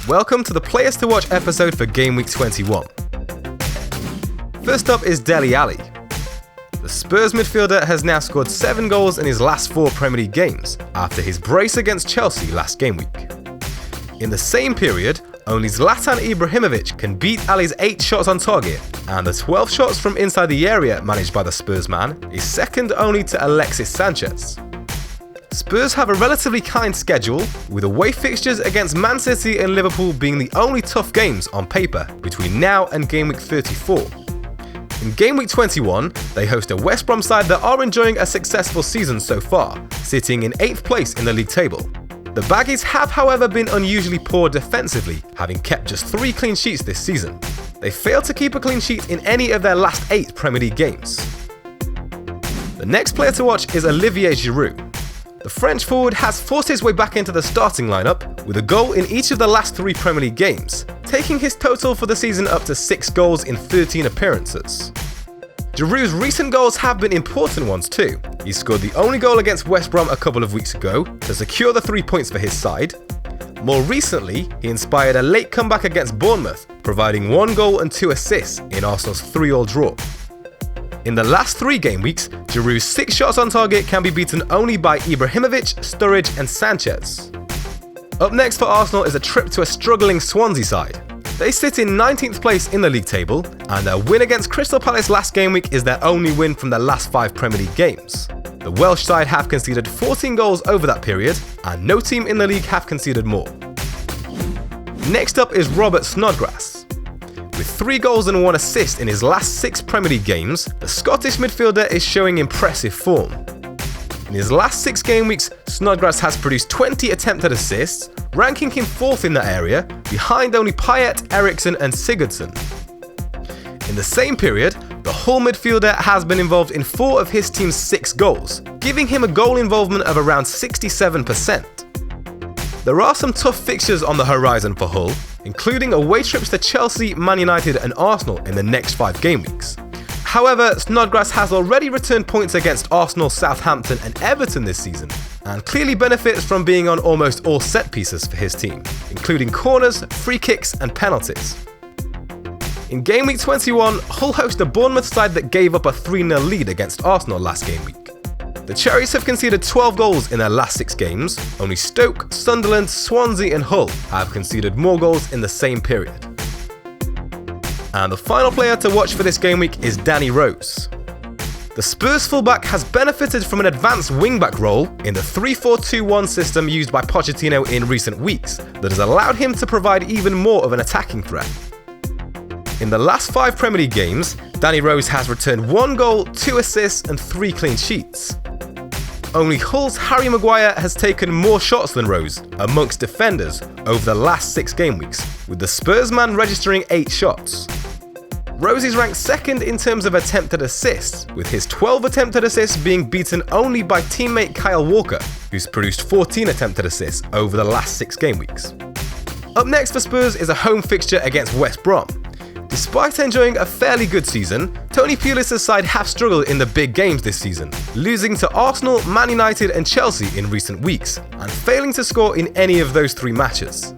Welcome to the Players to Watch episode for Game Week 21. First up is Dele Alli. The Spurs midfielder has now scored 7 goals in his last 4 Premier League games after his brace against Chelsea last game week. In the same period, only Zlatan Ibrahimovic can beat Ali's 8 shots on target, and the 12 shots from inside the area managed by the Spurs man is second only to Alexis Sanchez. Spurs have a relatively kind schedule, with away fixtures against Man City and Liverpool being the only tough games on paper between now and Game Week 34. In Game Week 21, they host a West Brom side that are enjoying a successful season so far, sitting in 8th place in the league table. The Baggies have, however, been unusually poor defensively, having kept just 3 clean sheets this season. They failed to keep a clean sheet in any of their last 8 Premier League games. The next player to watch is Olivier Giroud. The French forward has forced his way back into the starting lineup with a goal in each of the last 3 Premier League games, taking his total for the season up to 6 goals in 13 appearances. Giroud's recent goals have been important ones too. He scored the only goal against West Brom a couple of weeks ago to secure the 3 points for his side. More recently, he inspired a late comeback against Bournemouth, providing 1 goal and 2 assists in Arsenal's 3-3 draw. In the last 3 game weeks, Giroud's 6 shots on target can be beaten only by Ibrahimovic, Sturridge and Sanchez. Up next for Arsenal is a trip to a struggling Swansea side. They sit in 19th place in the league table, and their win against Crystal Palace last game week is their only win from their last 5 Premier League games. The Welsh side have conceded 14 goals over that period, and no team in the league have conceded more. Next up is Robert Snodgrass. With 3 goals and 1 assist in his last 6 Premier League games, the Scottish midfielder is showing impressive form. In his last 6 game weeks, Snodgrass has produced 20 attempted assists, ranking him 4th in that area, behind only Payet, Eriksson and Sigurdsson. In the same period, the Hull midfielder has been involved in 4 of his team's 6 goals, giving him a goal involvement of around 67%. There are some tough fixtures on the horizon for Hull, including away trips to Chelsea, Man United and Arsenal in the next 5 game weeks. However, Snodgrass has already returned points against Arsenal, Southampton and Everton this season, and clearly benefits from being on almost all set pieces for his team, including corners, free kicks and penalties. In Game Week 21, Hull host a Bournemouth side that gave up a 3-0 lead against Arsenal last game week. The Cherries have conceded 12 goals in their last 6 games. Only Stoke, Sunderland, Swansea and Hull have conceded more goals in the same period. And the final player to watch for this game week is Danny Rose. The Spurs fullback has benefited from an advanced wingback role in the 3-4-2-1 system used by Pochettino in recent weeks that has allowed him to provide even more of an attacking threat. In the last 5 Premier League games, Danny Rose has returned 1 goal, 2 assists and 3 clean sheets. Only Hull's Harry Maguire has taken more shots than Rose amongst defenders over the last 6 game weeks, with the Spurs man registering 8 shots. Rose is ranked 2nd in terms of attempted assists, with his 12 attempted assists being beaten only by teammate Kyle Walker, who's produced 14 attempted assists over the last 6 game weeks. Up next for Spurs is a home fixture against West Brom. Despite enjoying a fairly good season, Tony Pulis' side have struggled in the big games this season, losing to Arsenal, Man United and Chelsea in recent weeks, and failing to score in any of those 3 matches.